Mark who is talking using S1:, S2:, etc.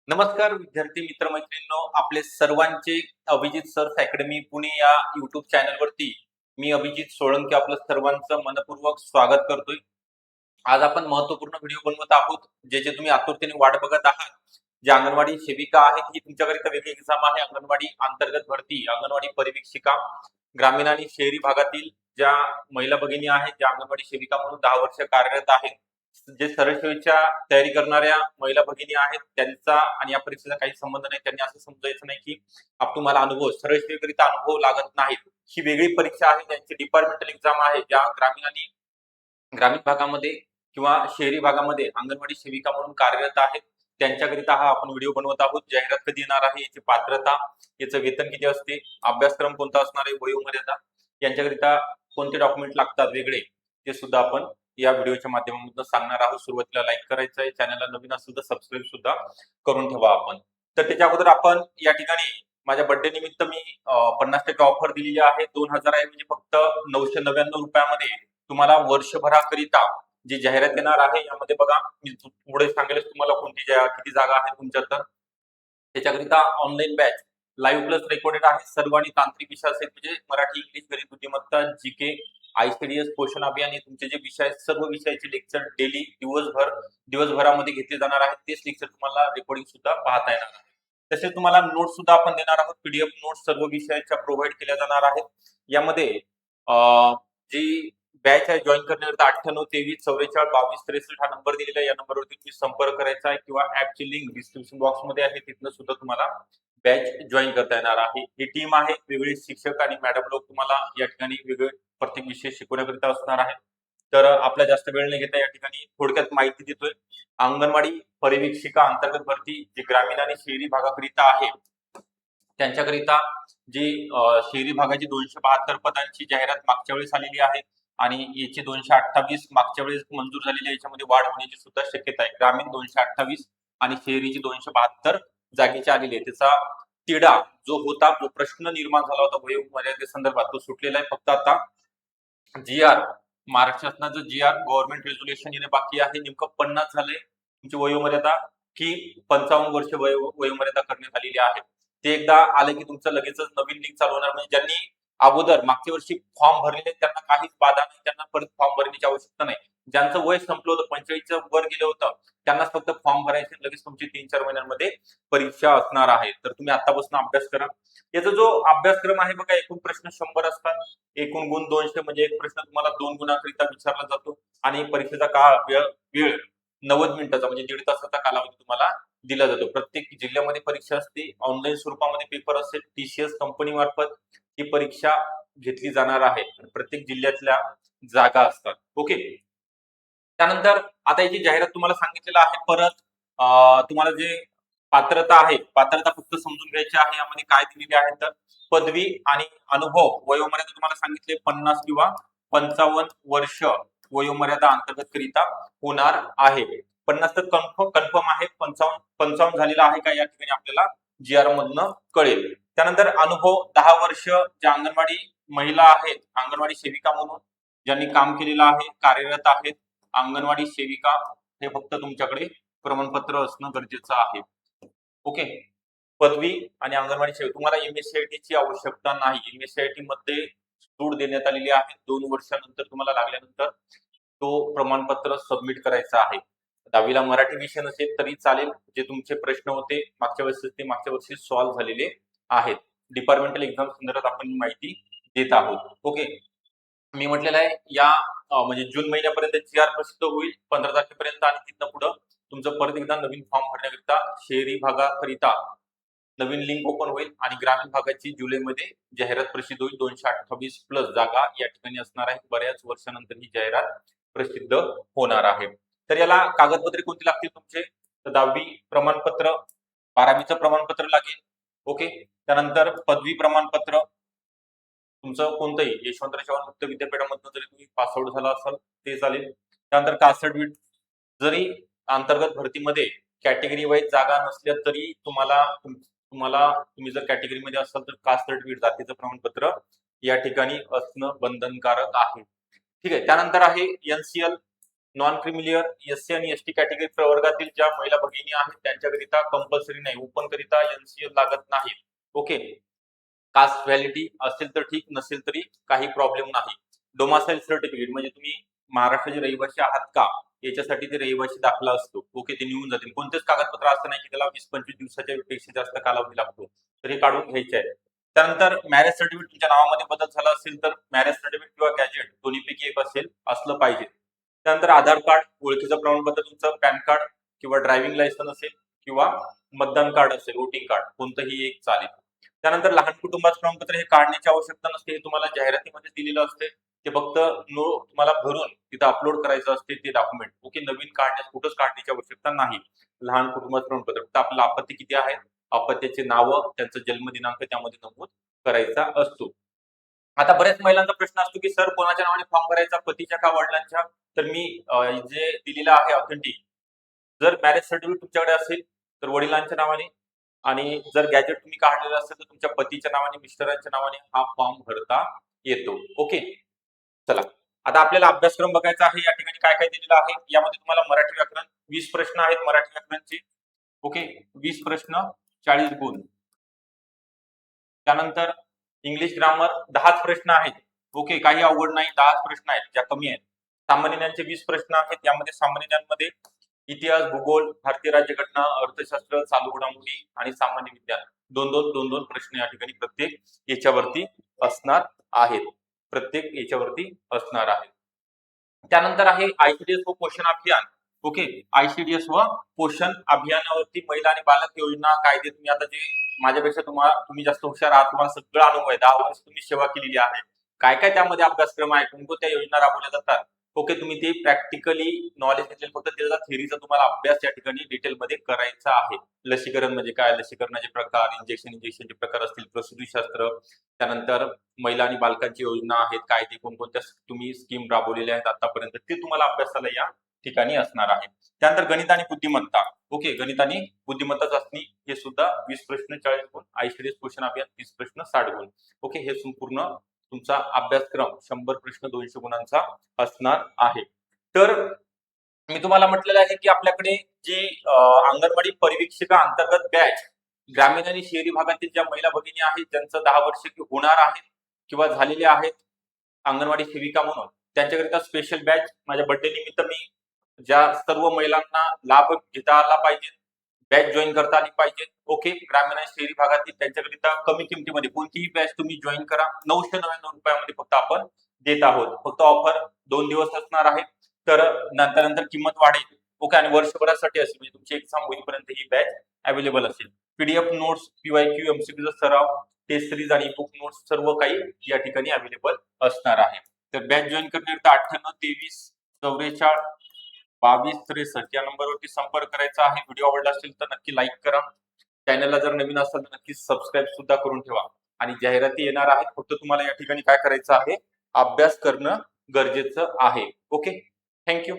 S1: नमस्कार विद्यार्थी मित्र मैत्रिणींनो, आपले सर्वांचे अभिजित सर्स अकॅडमी पुणे या युट्यूब चॅनलवरती मी अभिजित सोळंकी आपलं सर्वांचं मनपूर्वक स्वागत करतोय. आज आपण महत्त्वपूर्ण व्हिडिओ बनवत आहोत, जे तुम्ही आतुरतेने वाट बघत आहात. जे अंगणवाडी सेविका आहेत, ही तुमच्याकरिता वेगळी एक्झाम आहे. अंगणवाडी अंतर्गत भरती, अंगणवाडी परिवीक्षिका, ग्रामीण आणि शहरी भागातील ज्या महिला भगिनी आहेत, ज्या अंगणवाडी सेविका म्हणून 10 वर्ष कार्यरत आहेत, जे सरळ सेवेच्या तयारी करणाऱ्या महिला भगिनी आहेत, त्यांचा आणि या परीक्षेचा काही संबंध नाही. त्यांनी असं समजायचं नाही की तुम्हाला अनुभव सरळ सेवेकरिता अनुभव लागत नाहीत. ही वेगळी परीक्षा आहे, त्यांची डिपार्टमेंटल एक्झाम आहे, ज्या ग्रामीण भागामध्ये किंवा शहरी भागामध्ये अंगणवाडी सेविका म्हणून कार्यरत आहेत. त्यांच्याकरिता हा आपण व्हिडिओ बनवत आहोत. जाहिरात कधी येणार आहे, याची पात्रता, याचं वेतन किती असते, अभ्यासक्रम कोणता असणार आहे, वयोमर्यादा, यांच्याकरिता कोणते डॉक्युमेंट लागतात वेगळे, ते सुद्धा आपण या व्हिडिओच्या माध्यमातून सांगणार आहोत. सुरुवातीला लाईक करायचं आहे, चॅनलला नवीन असेल तर सबस्क्राईब सुद्धा करून ठेवा आपण. तर त्याच्या अगोदर आपण या ठिकाणी माझ्या बर्थडे निमित्त मी 50% ऑफर दिलेली आहे. 2000 आहे म्हणजे फक्त 999 रुपयामध्ये तुम्हाला वर्षभराकरिता जी जाहिरात येणार आहे, यामध्ये बघा मी पुढे सांगेल तुम्हाला किती जागा आहेत तुमच्या. तर त्याच्याकरिता online batch live plus recorded आहे. सर्व आणि तांत्रिक विषय असेल म्हणजे मराठी, इंग्लिश, गणित, बुद्धिमत्ता, जीके, आयसीडीएस, पोषण अभियान, हे तुमचे जे विषय आहेत, सर्व विषयाचे लेक्चर डेली दिवसभरामध्ये घेतले जाणार आहेत. तेच लेक्चर तुम्हाला रेकॉर्डिंग सुद्धा पाहता येणार आहे. तसेच तुम्हाला नोट्स सुद्धा आपण देणार आहोत. पीडीएफ नोट्स सर्व विषयाच्या प्रोव्हाइड केल्या जाणार आहेत. यामध्ये जी बॅच आहे जॉईन करण्याकरिता 9823442263 हा नंबर दिलेला आहे. या नंबरवरती तुम्ही संपर्क करायचा आहे किंवा ऍपची लिंक डिस्क्रिप्शन बॉक्स मध्ये आहे, तिथनं सुद्धा तुम्हाला बॅच जॉईन करता येणार आहे. ही टीम आहे, वेगळे शिक्षक आणि मॅडम लोक तुम्हाला या ठिकाणी वेगळे प्रत्येक विषय शिकवण्याकरिता असणार आहे. तर आपला जास्त वेळ न घेता या ठिकाणी थोडक्यात माहिती देतोय. अंगणवाडी परिवीक्षिका अंतर्गत भरती जी ग्रामीण आणि शहरी भागाकरिता आहे, त्यांच्याकरिता जी शहरी भागाची 272 पदांची जाहिरात मागच्या वेळेस आलेली आहे आणि याची 228 मागच्या वेळेस मंजूर झालेली आहे. याच्यामध्ये वाढ होण्याची सुद्धा शक्यता आहे. ग्रामीण 228 आणि शहरीची 272 जागेची आलेली आहे. त्याचा तिढा जो होता, जो प्रश्न निर्माण झाला होता वयोमर्यादेसंदर्भात, तो सुटलेला आहे. फक्त आता जीआर, महाराष्ट्र शासनाचं जीआर गव्हर्नमेंट रेझोल्युशन येणे बाकी आहे. नेमकं 50 झाले तुमची वयोमर्यादा की 55 वर्ष वयोमर्यादा करण्यात आलेली आहे. ते एकदा आले की तुमचं लगेचच नवीन लिंक चालू होणार. म्हणजे ज्यांनी अगोदर मागच्या वर्षी फॉर्म भरलेले त्यांना काहीच बाधा नाही, त्यांना परत फॉर्म भरण्याची आवश्यकता नाही. ज्यांचं वय संपलं होतं, 45च्या वर गेलं होतं, त्यांनाच फक्त फॉर्म भरायचे. लगेच तुमची 3-4 महिन्यांमध्ये परीक्षा असणार आहे. तर तुम्ही आतापासून अभ्यास करा. याचा जो अभ्यासक्रम आहे बघा, एकूण प्रश्न 100 असतात, एकूण गुण 200, म्हणजे एक प्रश्न तुम्हाला 2 गुणाकरिता विचारला जातो आणि परीक्षेचा काळ वेळ 90 मिनिटाचा म्हणजे 1.5 तासाचा कालावधी तुम्हाला दिला जातो. प्रत्येक जिल्ह्यामध्ये परीक्षा असते, ऑनलाईन स्वरूपामध्ये पेपर असेल. टीसीएस कंपनी मार्फत ही परीक्षा घेतली जाणार आहे. प्रत्येक जिल्ह्यातल्या जागा असतात. ओके. त्यानंतर आता याची जाहिरात तुम्हाला सांगितलेलं आहे. परत तुम्हाला जे पात्रता आहे, पात्रता फक्त समजून घ्यायची आहे. यामध्ये काय दिलेले आहे तर पदवी आणि अनुभव, वयोमर्यादा तुम्हाला सांगितले 50 किंवा 55 वर्ष वयोमर्यादा अंतर्गत करिता होणार आहे. 50 तर कन्फर्म आहे. 55 झालेला आहे का या ठिकाणी आपल्याला जीआर मधनं कळेल. त्यानंतर अनुभव 10 वर्ष ज्या अंगणवाडी महिला आहेत, अंगणवाडी सेविका म्हणून ज्यांनी काम केलेलं आहे, कार्यरत आहेत, अंगणवाडी सेविका, हे फक्त तुमच्याकडे प्रमाणपत्र असणं गरजेचं आहे. ओके. पदवी आणि अंगणवाडी सेविका, तुम्हाला एमएससीआयटी ची आवश्यकता नाही. एमएससीआयटी मध्ये सूट देण्यात आलेली आहे. 2 वर्षानंतर तुम्हाला लागल्यानंतर तो प्रमाणपत्र सबमिट करायचा आहे. 10वीला मराठी विषय नसेल तरी चालेल. जे तुमचे प्रश्न होते मागच्या वर्षी, ते मागच्या वर्षी सॉल्व्ह झालेले आहेत. डिपार्टमेंटल एक्झाम संदर्भात आपण माहिती देत आहोत. ओके. मी म्हटलेलं आहे या म्हणजे जून महिन्यापर्यंत जीआर प्रसिद्ध होईल, 15 तारखेपर्यंत, आणि तिथनं पुढं तुमचं परत एकदा नवीन फॉर्म भरण्याकरिता शहरी भागाकरिता नवीन लिंक ओपन होईल आणि ग्रामीण भागाची जुलैमध्ये जाहिरात प्रसिद्ध होईल. 228 प्लस जागा या ठिकाणी असणार आहेत. बऱ्याच वर्षानंतर ही जाहिरात प्रसिद्ध होणार आहे. तर याला कागदपत्रे कोणती लागतील तुमचे? तर 10वी प्रमाणपत्र, 12वीचं प्रमाणपत्र लागेल. ओके. त्यानंतर पदवी प्रमाणपत्र तुमचं कोणतंही यशवंतराव चव्हाण मुक्त विद्यापीठामधून जरी तुम्ही पासआउट झाला असाल ते चालेल. त्यानंतर कास्ट सर्टिफिकेट, जरी अंतर्गत भरतीमध्ये कॅटेगरी वाईज जागा नसल्या तरी तुम्ही जर कॅटेगरीमध्ये असाल तर कास्ट सर्टिफिकेट, जातीचं प्रमाणपत्र या ठिकाणी असणं बंधनकारक आहे. ठीक आहे. त्यानंतर आहे एनसीएल, नॉन क्रिमिलियर एससी आणि एसटी कॅटेगरी प्रवर्गातील ज्या महिला भगिनी आहेत त्यांच्याकरिता कंपल्सरी नाही, ओपन करिता एनसीएल लागत नाही. ओके, कास्ट व्हॅलिडिटी असेल तर ठीक, नसेल तरी काही प्रॉब्लेम नाही. डोमासाईल सर्टिफिकेट म्हणजे तुम्ही महाराष्ट्राचे रहिवासी आहात का याच्यासाठी ते रहिवासी दाखला असतो. ओके, ते निघून जातील. कोणतेच कागदपत्र असं नाही की त्याला 20-25 दिवसाच्या पेक्षा जास्त कालावधी लागतो, तर हे काढून घ्यायचे आहे. त्यानंतर मॅरेज सर्टिफिकेट तुमच्या नावामध्ये बदल झाला असेल तर मॅरेज सर्टिफिकेट किंवा गॅजेट दोन्हीपैकी एक असलं पाहिजे. त्यानंतर आधार कार्ड, ओळखीचं प्रमाणपत्र, तुमचं पॅन कार्ड किंवा ड्रायव्हिंग लायसन्स असेल किंवा मतदान कार्ड असेल, वोटिंग कार्ड, कोणतंही एक चालेल. त्यानंतर लहान कुटुंबाचं प्रमाणपत्र हे काढण्याची आवश्यकता नसते, हे तुम्हाला जाहिरातीमध्ये दिलेलं असते. ते फक्त तुम्हाला भरून तिथं अपलोड करायचं असते ते डॉक्युमेंट. ओके, नवीन कुठंच काढण्याची आवश्यकता नाही. लहान कुटुंबाचं प्रमाणपत्र फक्त आपलं आपत्ती किती आहे, अपत्याचे नाव, त्यांचा जन्मदिनांक त्यामध्ये नमूद करायचा असतो. आता बऱ्याच महिलांचा प्रश्न असतो की सर कोणाच्या नावाने फॉर्म भरायचा, पतीच्या का वडिलांच्या? तर मी जे दिलेलं आहे ऑथेंटिक, जर मॅरेज सर्टिफिकेट तुमच्याकडे असेल तर वडिलांच्या नावाने, आणि जर गॅजेट तुम्ही काढलेलं असेल तर तुमच्या पतीच्या नावाने, मिस्टरांच्या नावाने हा फॉर्म भरता येतो. ओके, चला आता आपल्याला अभ्यासक्रम बघायचा आहे. या ठिकाणी काय काय दिलेलं आहे, यामध्ये तुम्हाला मराठी व्याकरण 20 प्रश्न आहेत मराठी व्याकरणचे. ओके, 20 प्रश्न 40 गुण. त्यानंतर इंग्लिश ग्रामर 10 प्रश्न आहेत. ओके, काही अवघड नाही, 10 प्रश्न आहेत ज्या कमी आहेत. सामान्य ज्ञानचे 20 प्रश्न आहेत. यामध्ये सामान्य ज्ञानमध्ये इतिहास, भूगोल, भारतीय राज्यघटना, अर्थशास्त्र, चालू घडामोडी आणि सामान्य विज्ञान दोन प्रश्न या ठिकाणी प्रत्येक याच्यावरती असणार आहेत. त्यानंतर आहे आयसीडीएस व पोषण अभियान. ओके, आयसीडीएस व पोषण अभियानावरती महिला आणि बालक योजना कायदे. तुम्ही आता जे माझ्यापेक्षा तुम्ही जास्त हुशार आहात, तुम्हाला सगळं अनुभव आहे, 10 वर्ष तुम्ही सेवा केलेली आहे. काय काय त्यामध्ये अभ्यासक्रम आहे, कोणत्या योजना राबवल्या जातात, ओके, तुम्ही ते प्रॅक्टिकली नॉलेज घेतलेलं, फक्त त्याचा थेअरीचा तुम्हाला अभ्यास या ठिकाणी डिटेलमध्ये करायचा आहे. लसीकरण म्हणजे काय, लसीकरणाचे प्रकार, इंजेक्शनचे प्रकार असतील, प्रसूतीशास्त्र, त्यानंतर महिला आणि बालकांची योजना आहेत, कायदे कोणकोणत्या तुम्ही स्कीम राबवलेल्या आहेत आतापर्यंत, ते तुम्हाला अभ्यासाला या ठिकाणी असणार आहे. त्यानंतर गणित आणि बुद्धिमत्ता. ओके, गणित आणि बुद्धिमत्ता चाचणी हे सुद्धा 20 प्रश्न 40 गुण. आयसीडीएस पोषण अभियान 30 प्रश्न 60 गुण. ओके, हे संपूर्ण तुमचा अभ्यासक्रम 100 प्रश्न 200 गुणांचा असणार आहे. तर मी तुम्हाला म्हटलेलं आहे की आपल्याकडे जी अंगणवाडी परिवीक्षिका अंतर्गत बॅच ग्रामीण आणि शहरी भागातील ज्या महिला भगिनी आहेत ज्यांचं 10 वर्ष होणार आहेत किंवा झालेले आहेत अंगणवाडी सेविका म्हणून, त्यांच्याकरिता स्पेशल बॅच माझ्या बर्थडे निमित्त मी ज्या सर्व महिलांना लाभ घेता आला पाहिजे, बॅच जॉईन करता आली पाहिजे. ओके, ग्रामीण आणि शहरी भागातील त्यांच्याकरिता कमी किमतीमध्ये कोणतीही बॅच तुम्ही जॉईन करा. 999 रुपयामध्ये फक्त आपण देत आहोत. फक्त ऑफर 2 दिवस असणार आहे, तर नंतर किंमत वाढेल. ओके, आणि वर्षभरासाठी असेल, म्हणजे तुमची एक्झाम होईपर्यंत ही बॅच अवेलेबल असेल. पीडीएफ नोट्स, पीवायक्यू, एमसीक्यूचा सराव, टेस्ट सिरीज आणि बुक नोट्स सर्व काही या ठिकाणी अवेलेबल असणार आहे. तर बॅच जॉईन करण्याकरिता 98 23 44 22 63 या नंबरवरती संपर्क करायचा आहे. व्हिडिओ आवडला असेल तर नक्की लाईक करा. चॅनलला जर नवीन असाल तर नक्की सबस्क्राईब सुद्धा करून ठेवा. आणि जाहिराती येणार आहेत, फक्त तुम्हाला या ठिकाणी काय करायचं आहे, अभ्यास करणं गरजेचं आहे. Okay, thank you.